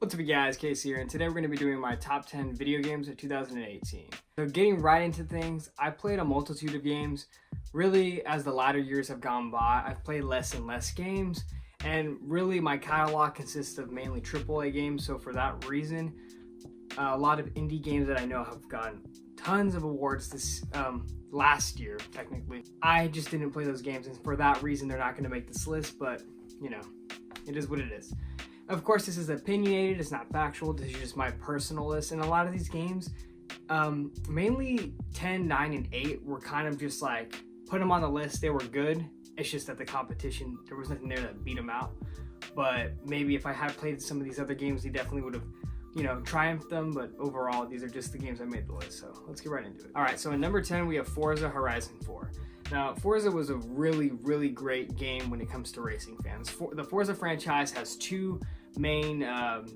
What's up guys, Kasey here, and today we're going to be doing my top 10 video games of 2018. So getting right into things, I played a multitude of games. Really, as the latter years have gone by, I've played less and less games, and really my catalog consists of mainly AAA games, so for that reason, a lot of indie games that I know have gotten tons of awards this last year, technically. I just didn't play those games, and for that reason they're not going to make this list, but you know, it is what it is. Of course, this is opinionated, it's not factual, this is just my personal list, and a lot of these games, mainly 10, 9, and 8 were kind of just like, put them on the list, they were good, it's just that the competition, there was nothing there that beat them out, but maybe if I had played some of these other games, they definitely would have, you know, triumphed them, but overall, these are just the games that made the list, so let's get right into it. Alright, so in number 10, we have Forza Horizon 4. Now, Forza was a really great game when it comes to racing fans. The Forza franchise has two main IPs.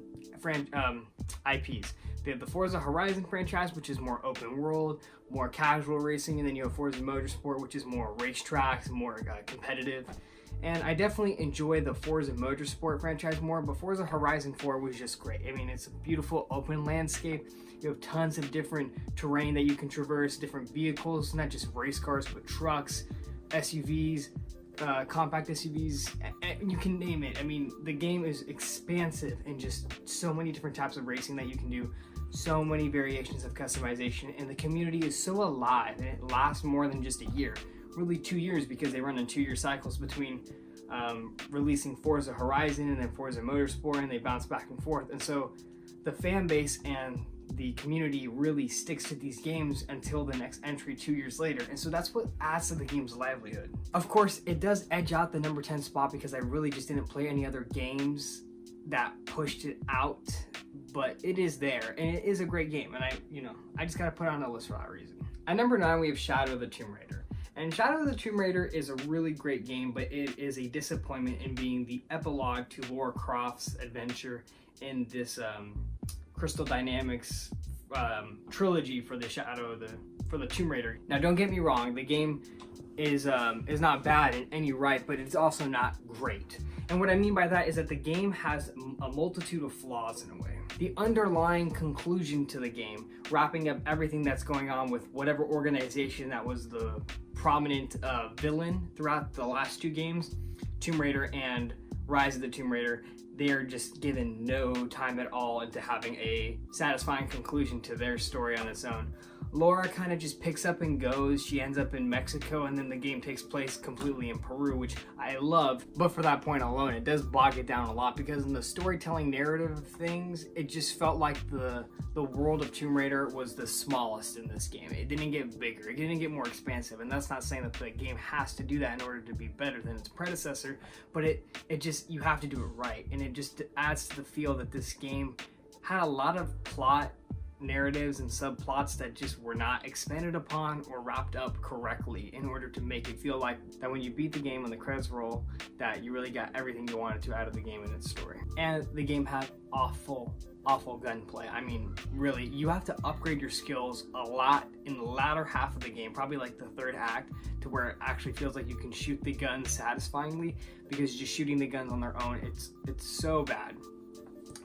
They have the Forza Horizon franchise, which is more open world, more casual racing, and then you have Forza Motorsport, which is more racetracks, more competitive. And I definitely enjoy the Forza Motorsport franchise more, but Forza Horizon 4 was just great. I mean, it's a beautiful open landscape. You have tons of different terrain that you can traverse, different vehicles, not just race cars, but trucks, SUVs, compact SUVs, you can name it. I mean, the game is expansive and just so many different types of racing that you can do, so many variations of customization, and the community is so alive, and it lasts more than just a year. Really 2 years, because they run in 2-year cycles between releasing Forza Horizon and then Forza Motorsport, and they bounce back and forth. And so the fan base and the community really sticks to these games until the next entry 2 years later, and so that's what adds to the game's livelihood. Of course, it does edge out the number 10 spot because I really just didn't play any other games that pushed it out, but it is there, and it is a great game, and I just gotta put it on the list for that reason. At number 9, we have Shadow of the Tomb Raider. And Shadow of the Tomb Raider is a really great game, but it is a disappointment in being the epilogue to Lara Croft's adventure in this Crystal Dynamics trilogy for the for the Tomb Raider. Now, don't get me wrong, the game is not bad in any right, but it's also not great. And what I mean by that is that the game has a multitude of flaws in a way. The underlying conclusion to the game, wrapping up everything that's going on with whatever organization that was the prominent villain throughout the last two games, Tomb Raider and Rise of the Tomb Raider, they are just given no time at all into having a satisfying conclusion to their story on its own. Lara kind of just picks up and goes. She ends up in Mexico, and then the game takes place completely in Peru, which I love, but for that point alone, it does bog it down a lot, because in the storytelling narrative of things, it just felt like the world of Tomb Raider was the smallest in this game. It didn't get bigger, it didn't get more expansive, and that's not saying that the game has to do that in order to be better than its predecessor, but it just, you have to do it right, and it just adds to the feel that this game had a lot of plot narratives and subplots that just were not expanded upon or wrapped up correctly in order to make it feel like that when you beat the game and the credits roll, that you really got everything you wanted to out of the game and its story. And the game had awful gunplay. I mean, really, you have to upgrade your skills a lot in the latter half of the game, probably like the third act, to where it actually feels like you can shoot the guns satisfyingly, because just shooting the guns on their own, it's so bad.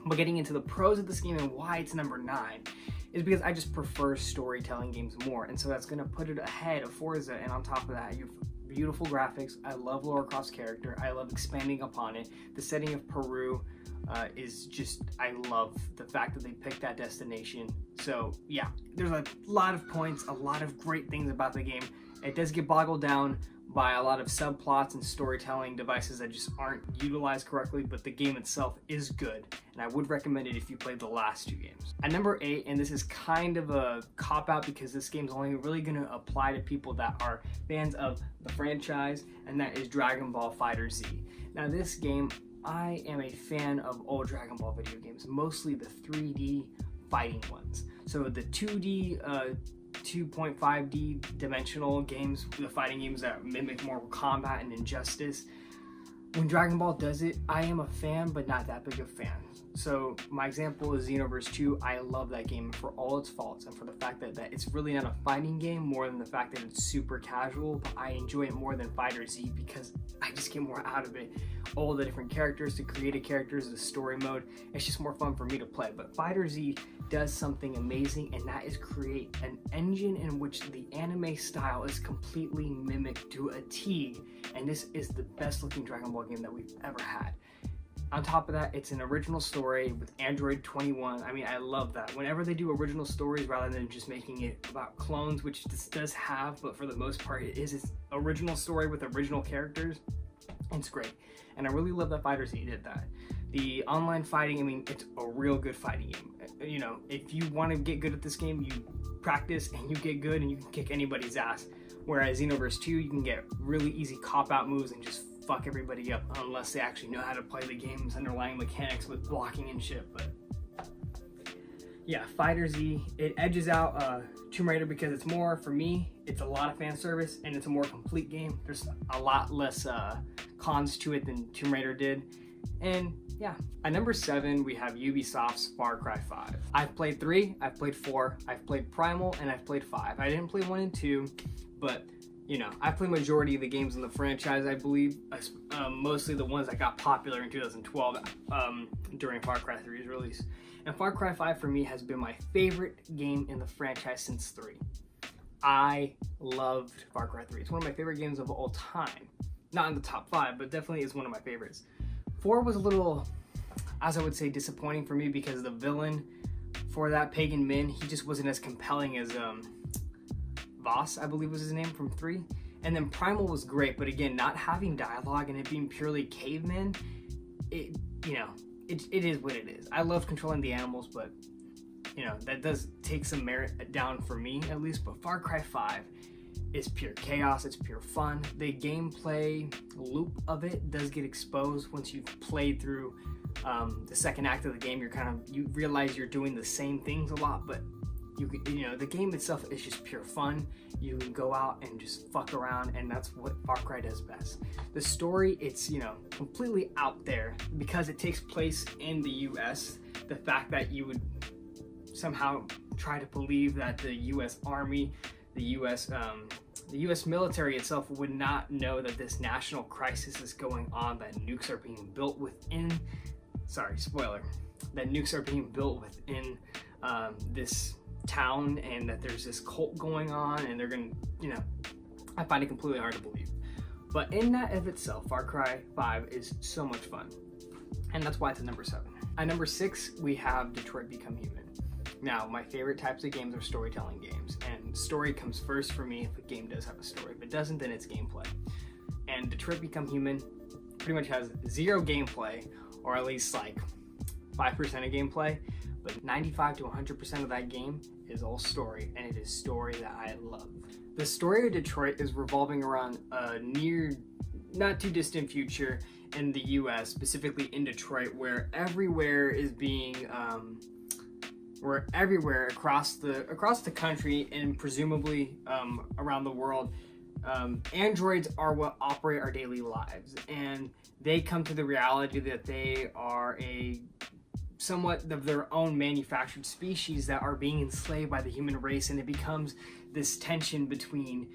But getting into the pros of this game and why it's number 9 is because I just prefer storytelling games more, and so that's going to put it ahead of Forza. And on top of that, you have beautiful graphics. I love Lara Croft's character. I love expanding upon it. The setting of Peru is just, I love the fact that they picked that destination. So yeah, there's a lot of points, a lot of great things about the game. It does get boggled down by a lot of subplots and storytelling devices that just aren't utilized correctly, but the game itself is good, and I would recommend it if you played the last two games. At number 8, and this is kind of a cop-out because this game's only really going to apply to people that are fans of the franchise, and that is Dragon Ball FighterZ. Now, this game, I am a fan of old Dragon Ball video games, mostly the 3D fighting ones. So the 2D 2.5D dimensional games, the fighting games that mimic Mortal Kombat and Injustice. When Dragon Ball does it, I am a fan, but not that big of a fan. So my example is Xenoverse 2. I love that game for all its faults and for the fact that it's really not a fighting game more than the fact that it's super casual, but I enjoy it more than Fighter-Z because I just get more out of it. All the different characters, the creative characters, the story mode, it's just more fun for me to play. But Fighter-Z does something amazing, and that is create an engine in which the anime style is completely mimicked to a T, and this is the best looking Dragon Ball game that we've ever had. On top of that, it's an original story with Android 21. I mean, I love that. Whenever they do original stories rather than just making it about clones, which this does have, but for the most part, it's original story with original characters. It's great. And I really love that Fighter-Z did that. The online fighting, I mean, it's a real good fighting game. You know, if you want to get good at this game, you practice and you get good and you can kick anybody's ass. Whereas Xenoverse 2, you can get really easy cop-out moves and just fuck everybody up unless they actually know how to play the game's underlying mechanics with blocking and shit. But yeah, Fighter-Z, it edges out Tomb Raider because it's more, for me, it's a lot of fan service and it's a more complete game. There's a lot less cons to it than Tomb Raider did. And yeah, at number 7, we have Ubisoft's Far Cry 5. I've played 3, I've played 4, I've played Primal, and I've played 5. I didn't play 1 and 2, but you know, I played majority of the games in the franchise, I believe, mostly the ones that got popular in 2012 during Far Cry 3's release. And Far Cry 5 for me has been my favorite game in the franchise since 3. I loved Far Cry 3. It's one of my favorite games of all time. Not in the top 5, but definitely is one of my favorites. 4 was a little, as I would say, disappointing for me because the villain for that Pagan Min, he just wasn't as compelling as Voss, I believe was his name, from 3. And then Primal was great, but again, not having dialogue and it being purely cavemen, it is what it is. I love controlling the animals, but you know, that does take some merit down for me at least. But Far Cry 5 is pure chaos, it's pure fun. The gameplay loop of it does get exposed once you've played through the second act of the game. You realize you're doing the same things a lot, but you know, the game itself is just pure fun. You can go out and just fuck around, and that's what Far Cry does best. The story, it's, you know, completely out there because it takes place in the US. The fact that you would somehow try to believe that the US Army, the US military itself would not know that this national crisis is going on, that nukes are being built within, sorry, spoiler, that nukes are being built within this town, and that there's this cult going on, and they're gonna, you know, I find it completely hard to believe. But in that of itself, Far Cry 5 is so much fun, and that's why it's at number 7. At number 6, we have Detroit Become Human. Now, my favorite types of games are storytelling games, and story comes first for me if a game does have a story. If it doesn't, then it's gameplay. And Detroit Become Human pretty much has zero gameplay, or at least like 5% of gameplay, but 95 to 100% of that game is all story, and it is story that I love. The story of Detroit is revolving around a near, not too distant future in the US, specifically in Detroit, where everywhere is being, where everywhere across the country and presumably around the world, androids are what operate our daily lives, and they come to the reality that they are a somewhat of their own manufactured species that are being enslaved by the human race, and it becomes this tension between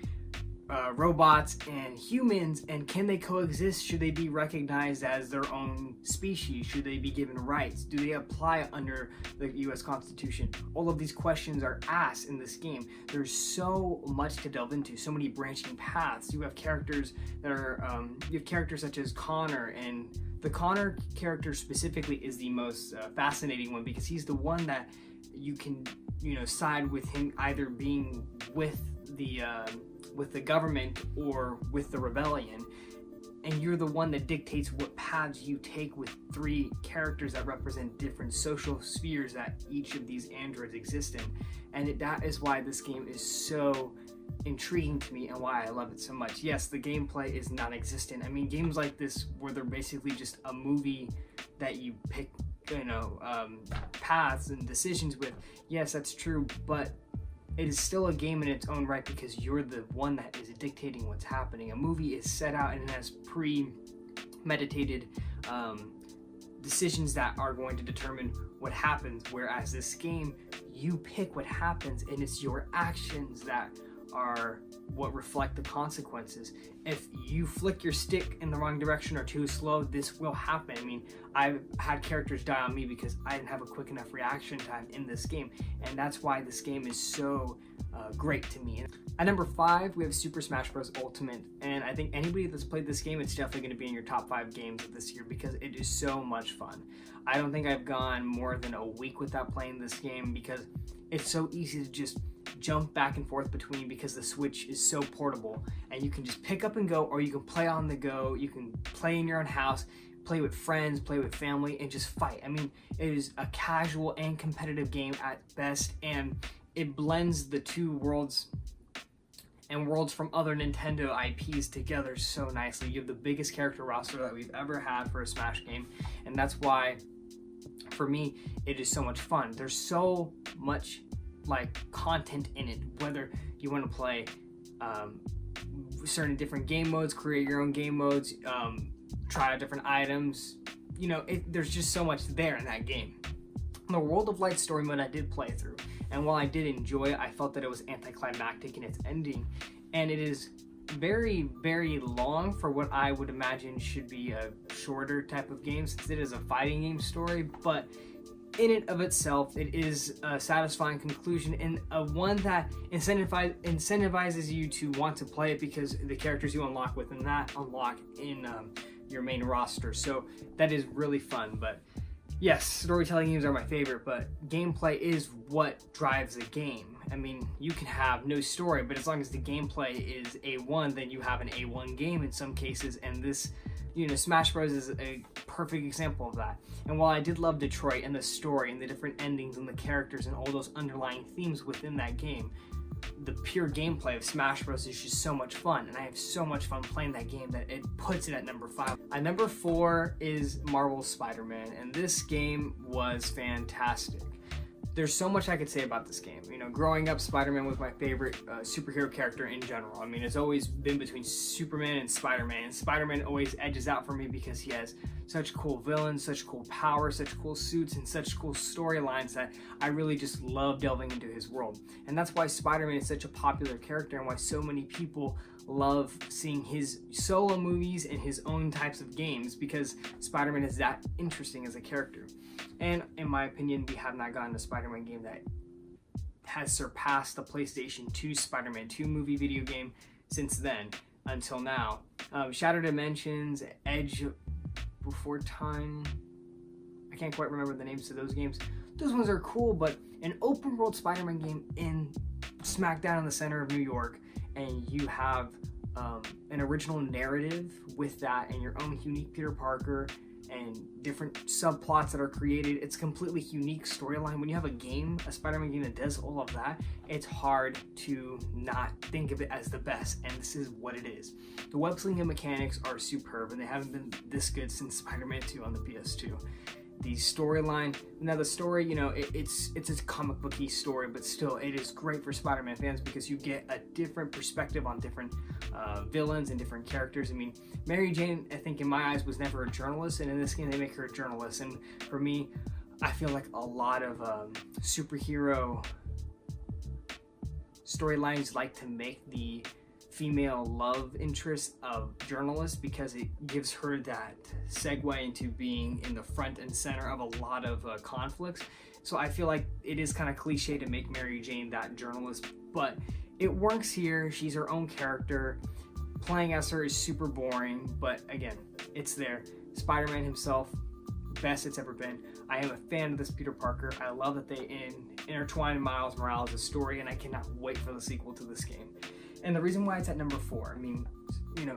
robots and humans, and can they coexist? Should they be recognized as their own species? Should they be given rights? Do they apply under the US Constitution? All of these questions are asked in this game. There's so much to delve into, so many branching paths. You have characters that are, you have characters such as Connor, and the Connor character specifically is the most fascinating one, because he's the one that you can, you know, side with him either being with the government or with the rebellion, and you're the one that dictates what paths you take with 3 characters that represent different social spheres that each of these androids exist in. And that is why this game is so intriguing to me and why I love it so much. Yes, the gameplay is non-existent. I mean, games like this where they're basically just a movie that you pick, you know, paths and decisions with, yes, that's true, but it is still a game in its own right because you're the one that is dictating what's happening. A movie is set out and it has premeditated decisions that are going to determine what happens, whereas this game, you pick what happens, and it's your actions that are what reflect the consequences. If you flick your stick in the wrong direction or too slow, this will happen. I mean, I've had characters die on me because I didn't have a quick enough reaction time in this game, and that's why this game is so great to me. At number 5, we have Super Smash Bros. Ultimate, and I think anybody that's played this game, it's definitely going to be in your top 5 games of this year because it is so much fun. I don't think I've gone more than a week without playing this game because it's so easy to just jump back and forth between, because the Switch is so portable and you can just pick up and go, or you can play on the go, you can play in your own house, play with friends, play with family, and just fight. I mean, it is a casual and competitive game at best, and it blends the two worlds and worlds from other Nintendo IPs together so nicely. You have the biggest character roster that we've ever had for a Smash game, and that's why, for me, it is so much fun. There's so much content in it, whether you want to play certain different game modes, create your own game modes, try out different items, there's just so much there in that game. The World of Light story mode I did play through, and while I did enjoy it, I felt that it was anticlimactic in its ending, and it is very, very long for what I would imagine should be a shorter type of game, since it is a fighting game story, but in and of itself, it is a satisfying conclusion, and one that incentivizes you to want to play it because the characters you unlock within that unlock in your main roster. So that is really fun. But yes, storytelling games are my favorite, but gameplay is what drives a game. I mean, you can have no story, but as long as the gameplay is A1, then you have an A1 game in some cases, and this, Smash Bros. Is a perfect example of that. And while I did love Detroit and the story and the different endings and the characters and all those underlying themes within that game, the pure gameplay of Smash Bros. Is just so much fun, and I have so much fun playing that game that it puts it at number 5. At number 4 is Marvel's Spider-Man, and this game was fantastic. There's so much I could say about this game. Growing up, Spider-Man was my favorite superhero character in general. I mean, it's always been between Superman and Spider-Man, and Spider-Man always edges out for me because he has such cool villains, such cool power, such cool suits, and such cool storylines that I really just love delving into his world. And that's why Spider-Man is such a popular character, and why so many people love seeing his solo movies and his own types of games, because Spider-Man is that interesting as a character. And in my opinion, we have not gotten a Spider-Man game that has surpassed the PlayStation 2 Spider-Man 2 movie video game since then until now. Shattered Dimensions, Edge Before Time, I can't quite remember the names of those games. Those ones are cool, but an open world Spider-Man game in smack down in the center of New York, and you have an original narrative with that and your own unique Peter Parker and different subplots that are created. It's a completely unique storyline. When you have a Spider-Man game that does all of that, it's hard to not think of it as the best, and this is what it is. The web slinging mechanics are superb, and they haven't been this good since Spider-Man 2 on the PS2. The storyline, now the story, it's a comic booky story, but still, it is great for Spider-Man fans because you get a different perspective on different villains and different characters. I mean, Mary Jane, I think in my eyes, was never a journalist, and in this game they make her a journalist. And for me, I feel like a lot of superhero storylines like to make the female love interest of journalists because it gives her that segue into being in the front and center of a lot of conflicts. So I feel like it is kind of cliche to make Mary Jane that journalist, but it works here. She's her own character. Playing as her is super boring, but again, it's there. Spider-Man himself, best it's ever been. I am a fan of this Peter Parker. I love that they intertwine Miles Morales' story, and I cannot wait for the sequel to this game. And the reason why it's at number 4, I mean,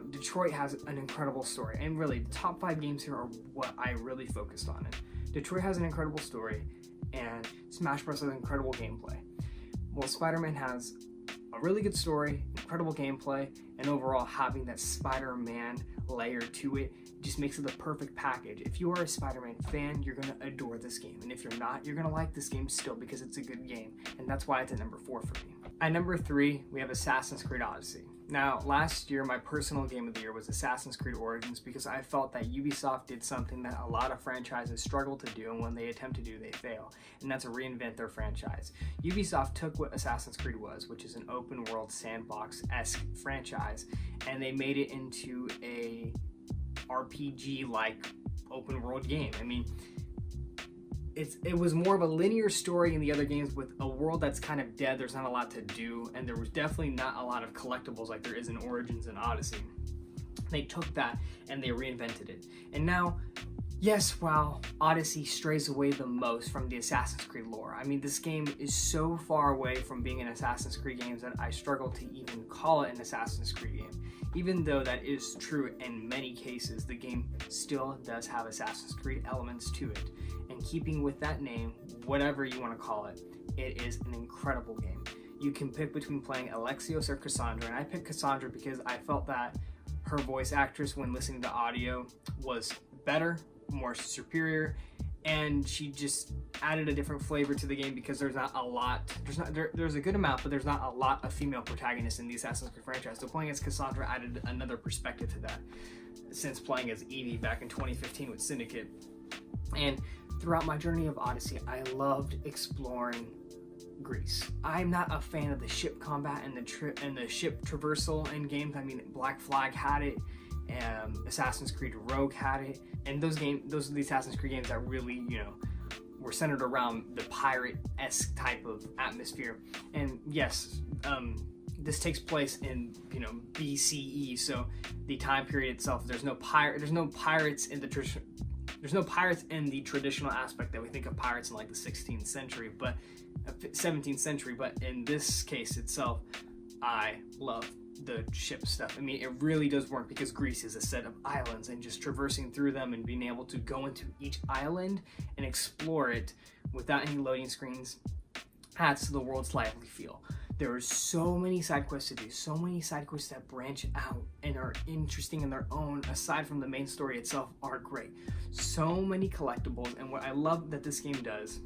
Detroit has an incredible story, and really, the top 5 games here are what I really focused on. And Detroit has an incredible story, and Smash Bros. Has incredible gameplay. Well, Spider-Man has a really good story, incredible gameplay, and overall having that Spider-Man layer to it just makes it the perfect package. If you are a Spider-Man fan, you're going to adore this game. And if you're not, you're going to like this game still because it's a good game. And that's why it's at number 4 for me. At number 3, we have Assassin's Creed Odyssey. Now, last year, my personal game of the year was Assassin's Creed Origins because I felt that Ubisoft did something that a lot of franchises struggle to do, and when they attempt to do, they fail, and that's to reinvent their franchise. Ubisoft took what Assassin's Creed was, which is an open world sandbox-esque franchise, and they made it into a RPG-like open world game. I mean, it was more of a linear story in the other games with a world that's kind of dead. There's not a lot to do, and there was definitely not a lot of collectibles like there is in Origins and Odyssey. They took that and they reinvented it. And now, yes, while Odyssey strays away the most from the Assassin's Creed lore, I mean, this game is so far away from being an Assassin's Creed game that I struggle to even call it an Assassin's Creed game. Even though that is true in many cases, the game still does have Assassin's Creed elements to it. And keeping with that name, whatever you want to call it, it is an incredible game. You can pick between playing Alexios or Cassandra, and I picked Cassandra because I felt that her voice actress, when listening to audio, was better, more superior, and she just added a different flavor to the game because there's not a lot, there's a good amount, but there's not a lot of female protagonists in the Assassin's Creed franchise. So playing as Cassandra added another perspective to that, since playing as Evie back in 2015 with Syndicate. And throughout my journey of Odyssey, I loved exploring Greece. I'm not a fan of the ship combat and the ship traversal in games. I mean, Black Flag had it, Assassin's Creed Rogue had it, and those are the Assassin's Creed games that really, were centered around the pirate-esque type of atmosphere. And yes, this takes place in BCE, so the time period itself, there's no pirates in the traditional aspect that we think of pirates in like the 16th century, but 17th century. But in this case itself, I love the ship stuff. I mean, it really does work because Greece is a set of islands, and just traversing through them and being able to go into each island and explore it without any loading screens adds to the world's lively feel. There are so many side quests to do, so many side quests that branch out and are interesting in their own, aside from the main story itself, are great. So many collectibles, and what I love that this game does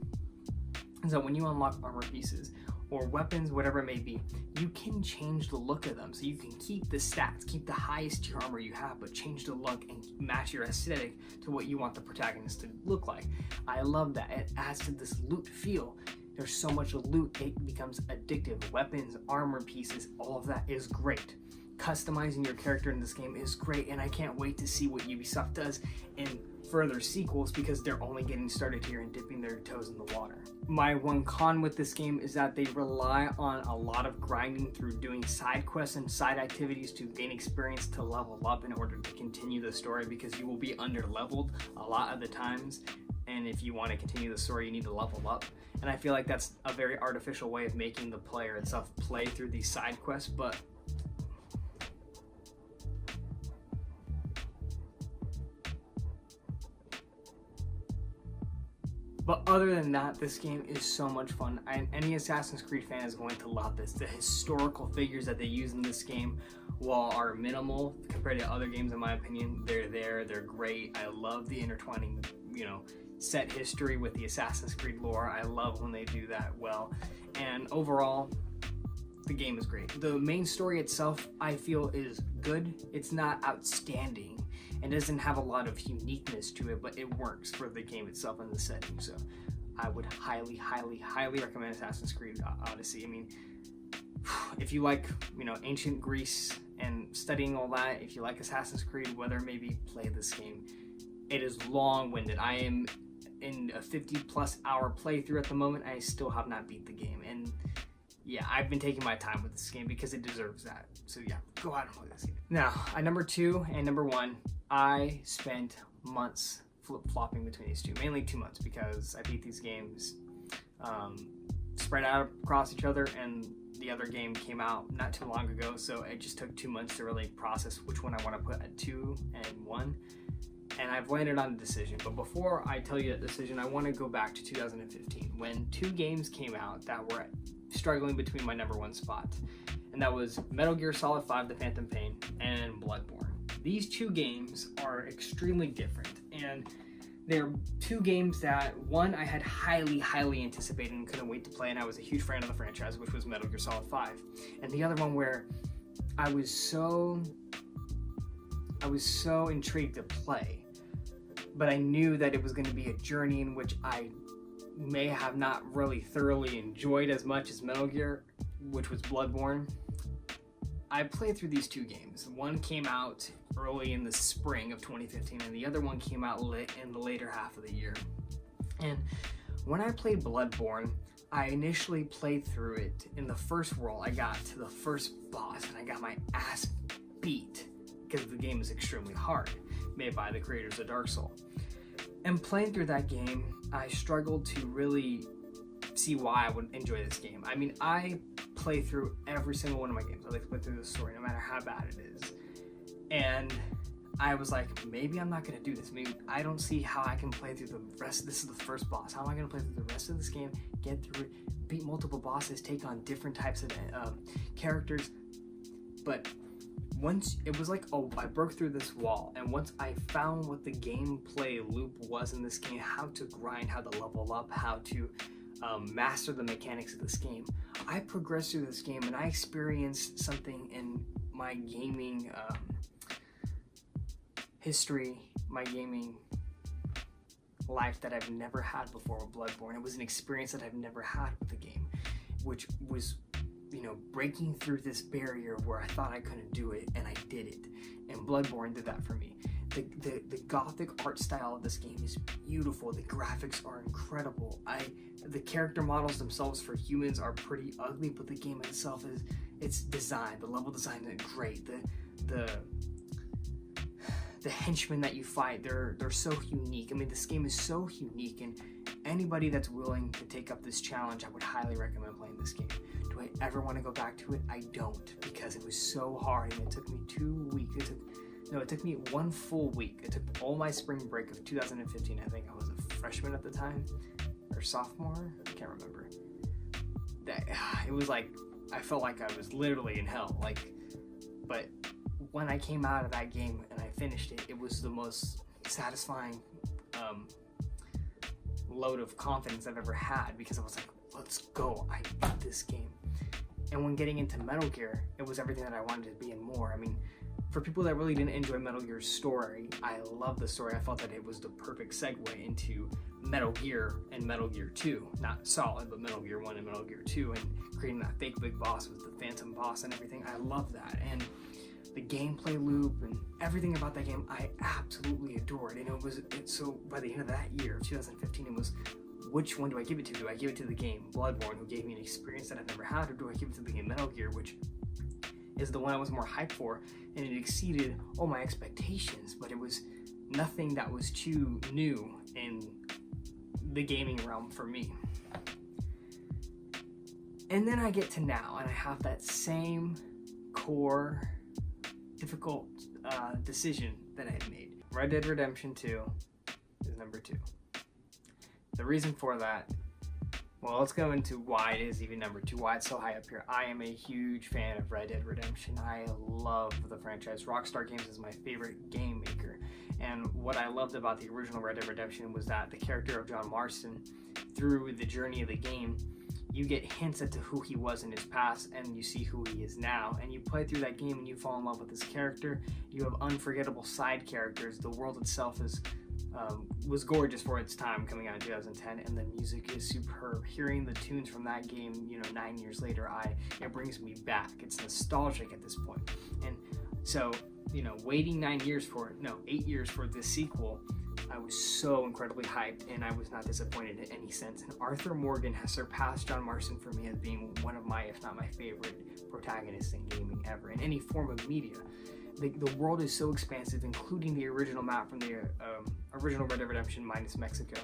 is that when you unlock armor pieces or weapons, whatever it may be, you can change the look of them. So you can keep the stats, keep the highest tier armor you have, but change the look and match your aesthetic to what you want the protagonist to look like. I love that. It adds to this loot feel. There's so much loot, it becomes addictive. Weapons, armor pieces, all of that is great. Customizing your character in this game is great, and I can't wait to see what Ubisoft does in further sequels because they're only getting started here and dipping their toes in the water. My one con with this game is that they rely on a lot of grinding through doing side quests and side activities to gain experience to level up in order to continue the story, because you will be under leveled a lot of the times, and if you want to continue the story you need to level up. And I feel like that's a very artificial way of making the player itself play through these side quests, but other than that, this game is so much fun. Any Assassin's Creed fan is going to love this. The historical figures that they use in this game, while are minimal compared to other games in my opinion, they're great. I love the intertwining, set history with the Assassin's Creed lore. I love when they do that well. And overall, the game is great. The main story itself, I feel, is good. It's not outstanding and doesn't have a lot of uniqueness to it, but it works for the game itself and the setting. So I would highly, highly, highly recommend Assassin's Creed Odyssey. I mean, if you like, ancient Greece and studying all that, if you like Assassin's Creed, whether maybe play this game. It is long-winded. I am in a 50+ hour playthrough at the moment. I still have not beat the game, and yeah, I've been taking my time with this game because it deserves that. So yeah, go out and play this game. Now, at number 2 and number 1, I spent months flip-flopping between these two, mainly 2 months, because I beat these games spread out across each other, and the other game came out not too long ago, so it just took 2 months to really process which one I want to put at 2 and 1. And I've landed on a decision. But before I tell you that decision, I want to go back to 2015 when 2 games came out that were struggling between my number 1 spot. And that was Metal Gear Solid 5: The Phantom Pain and Bloodborne. These 2 games are extremely different, and they're 2 games that, one, I had highly, highly anticipated and couldn't wait to play, and I was a huge fan of the franchise, which was Metal Gear Solid 5. And the other one where I was so intrigued to play, but I knew that it was going to be a journey in which I may have not really thoroughly enjoyed as much as Metal Gear, which was Bloodborne. I played through these two games. One came out early in the spring of 2015, and the other one came out in the later half of the year. And when I played Bloodborne, I initially played through it. In the first world, I got to the first boss, and I got my ass beat because the game is extremely hard, made by the creators of Dark Souls. And playing through that game, I struggled to really see why I would enjoy this game. I mean, I play through every single one of my games. I like to play through the story, no matter how bad it is. And I was like, maybe I'm not going to do this. Maybe I don't see how I can play through the rest. This is the first boss. How am I going to play through the rest of this game, get through it, beat multiple bosses, take on different types of characters? But once it was like, oh, I broke through this wall, and once I found what the gameplay loop was in this game, how to grind, how to level up, how to master the mechanics of this game, I progressed through this game, and I experienced something in my gaming history, my gaming life that I've never had before with Bloodborne. It was an experience that I've never had with the game, which was, breaking through this barrier where I thought I couldn't do it, and I did it. And Bloodborne did that for me. The gothic art style of this game is beautiful. The graphics are incredible. The character models themselves for humans are pretty ugly, but the game itself it's designed. The level design is great. The henchmen that you fight, they're so unique. I mean, this game is so unique, and anybody that's willing to take up this challenge, I would highly recommend playing this game. Do I ever want to go back to it? I don't, because it was so hard, and it took me 2 weeks. It took me 1 full week. It took all my spring break of 2015. I think I was a freshman at the time, or sophomore. I can't remember. It was like, I felt like I was literally in hell. But when I came out of that game and I finished it, it was the most satisfying load of confidence I've ever had, because I was like, let's go, I beat this game. And when getting into Metal Gear, it was everything that I wanted to be and more. I mean, for people that really didn't enjoy Metal Gear's story, I love the story. I felt that it was the perfect segue into Metal Gear and Metal Gear 2. Not Solid, but Metal Gear 1 and Metal Gear 2, and creating that fake big boss with the Phantom boss and everything. I love that. And the gameplay loop and everything about that game, I absolutely adored. And so by the end of that year, 2015, it was, which one do I give it to? Do I give it to the game Bloodborne, who gave me an experience that I've never had, or do I give it to the game Metal Gear, which is the one I was more hyped for, and it exceeded all my expectations, but it was nothing that was too new in the gaming realm for me. And then I get to now, and I have that same core difficult decision that I had made. Red Dead Redemption 2 is number 2. The reason for that, well, let's go into why it is even number 2, why it's so high up here. I am a huge fan of Red Dead Redemption. I love the franchise. Rockstar Games is my favorite game maker. And what I loved about the original Red Dead Redemption was that the character of John Marston, through the journey of the game, you get hints as to who he was in his past, and you see who he is now. And you play through that game and you fall in love with this character. You have unforgettable side characters. The world itself was gorgeous for its time, coming out in 2010, and the music is superb. Hearing the tunes from that game, 9 years later, it brings me back. It's nostalgic at this point. And so, waiting 8 years for this sequel, I was so incredibly hyped, and I was not disappointed in any sense. And Arthur Morgan has surpassed John Marston for me as being one of my, if not my favorite protagonists in gaming ever, in any form of media. The world is so expansive, including the original map from the original Red Dead Redemption minus Mexico.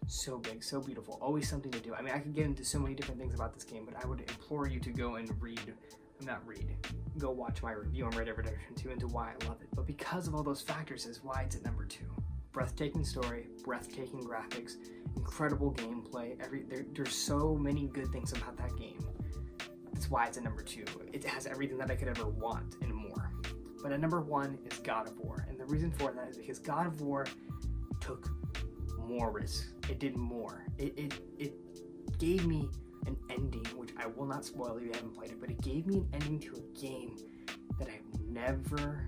So big, so beautiful, always something to do. I mean, I could get into so many different things about this game, but I would implore you to go and go watch my review on Red Dead Redemption 2 into why I love it. But because of all those factors is why it's at number 2. Breathtaking story, breathtaking graphics, incredible gameplay. There's so many good things about that game. That's why it's at number 2. It has everything that I could ever want and more. But at number 1 is God of War. And the reason for that is because God of War took more risks. It did more. It gave me an ending, which I will not spoil if you haven't played it, but it gave me an ending to a game that I've never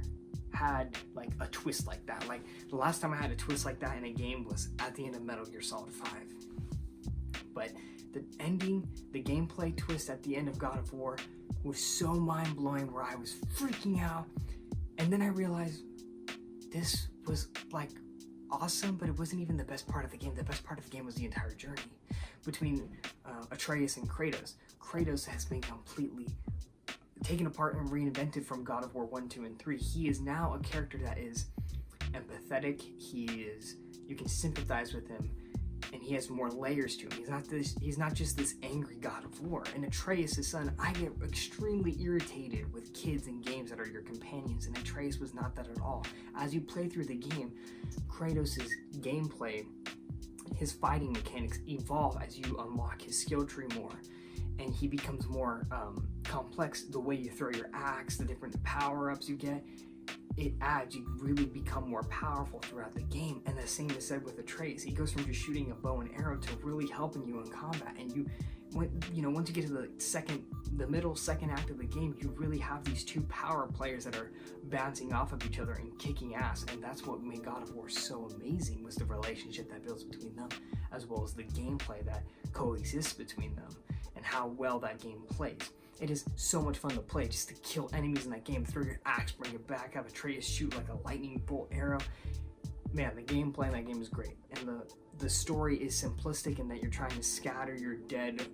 had like a twist like that. Like the last time I had a twist like that in a game was at the end of Metal Gear Solid 5. But the ending, the gameplay twist at the end of God of War was so mind-blowing where I was freaking out. And then I realized this was like awesome, but it wasn't even the best part of the game. The best part of the game was the entire journey between Atreus and Kratos. Kratos has been completely taken apart and reinvented from God of War 1, 2, and 3. He is now a character that is empathetic. You can sympathize with him, and he has more layers to him. He's not just this angry God of War. And Atreus, his son, I get extremely irritated with kids in games that are your companions, and Atreus was not that at all. As you play through the game, Kratos' gameplay, his fighting mechanics evolve as you unlock his skill tree more, and he becomes more complex. The way you throw your axe, the different power-ups you get, it adds, you really become more powerful throughout the game. And the same is said with Atreus. He goes from just shooting a bow and arrow to really helping you in combat. And once you get to the middle second act of the game, you really have these two power players that are bouncing off of each other and kicking ass. And that's what made God of War so amazing, was the relationship that builds between them, as well as the gameplay that coexists between them, and how well that game plays. It is so much fun to play, just to kill enemies in that game, throw your axe, bring it back, have Atreus shoot like a lightning bolt arrow. Man, the gameplay in that game is great. And the story is simplistic in that you're trying to scatter your dead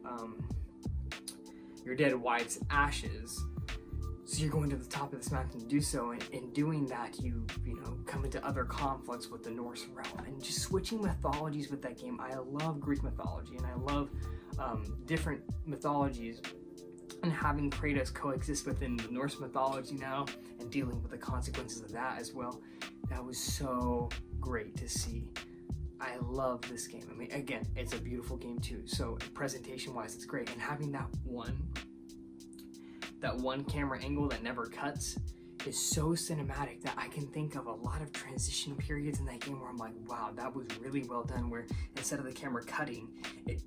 wife's ashes. So you're going to the top of this mountain to do so, and in doing that, you come into other conflicts with the Norse realm, and just switching mythologies with that game. I love Greek mythology, and I love different mythologies, and having Kratos coexist within the Norse mythology now, and dealing with the consequences of that as well. That was so great to see. I love this game. I mean, again, it's a beautiful game too. So presentation-wise, it's great, and having that one camera angle that never cuts is so cinematic that I can think of a lot of transition periods in that game where I'm like, wow, that was really well done, where instead of the camera cutting, it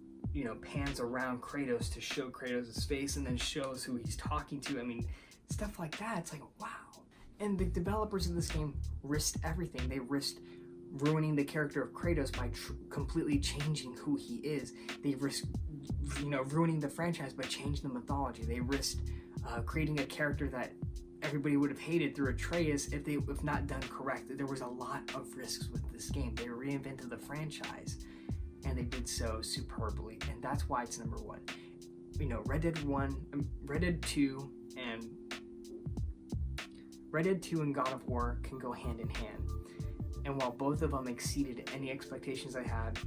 pans around Kratos to show Kratos' face and then shows who he's talking to. I mean, stuff like that. It's like, wow. And the developers of this game risked everything. They risked ruining the character of Kratos by completely changing who he is. They risked, ruining the franchise by changing the mythology. They risked creating a character that everybody would have hated through Atreus if not done correct. There was a lot of risks with this game. They reinvented the franchise, and they did so superbly, and that's why it's number one. Red Dead 2 and God of War can go hand in hand. And while both of them exceeded any expectations I had,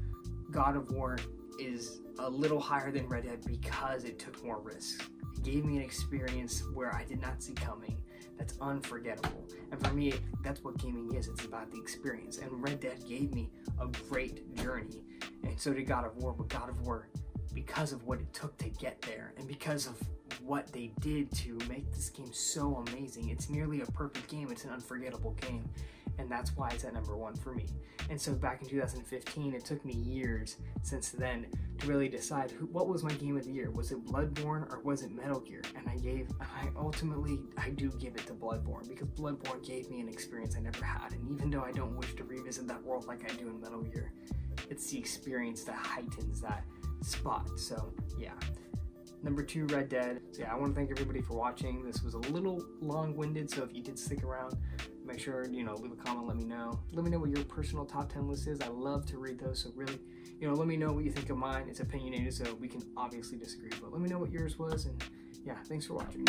God of War is a little higher than Red Dead because it took more risks. It gave me an experience where I did not see coming. That's unforgettable. And for me, that's what gaming is. It's about the experience. And Red Dead gave me a great journey. And so did God of War. But God of War, because of what it took to get there, and because of what they did to make this game so amazing, it's nearly a perfect game. It's an unforgettable game. And that's why it's at number one for me. And so back in 2015, it took me years since then to really decide what was my game of the year. Was it Bloodborne or was it Metal Gear? And I do give it to Bloodborne, because Bloodborne gave me an experience I never had. And even though I don't wish to revisit that world like I do in Metal Gear, it's the experience that heightens that spot. So yeah. Number 2, Red Dead. So yeah, I want to thank everybody for watching. This was a little long-winded, so if you did stick around, make sure, leave a comment, let me know. Let me know what your personal top 10 list is. I love to read those, so really, let me know what you think of mine. It's opinionated, so we can obviously disagree, but let me know what yours was, and yeah, thanks for watching.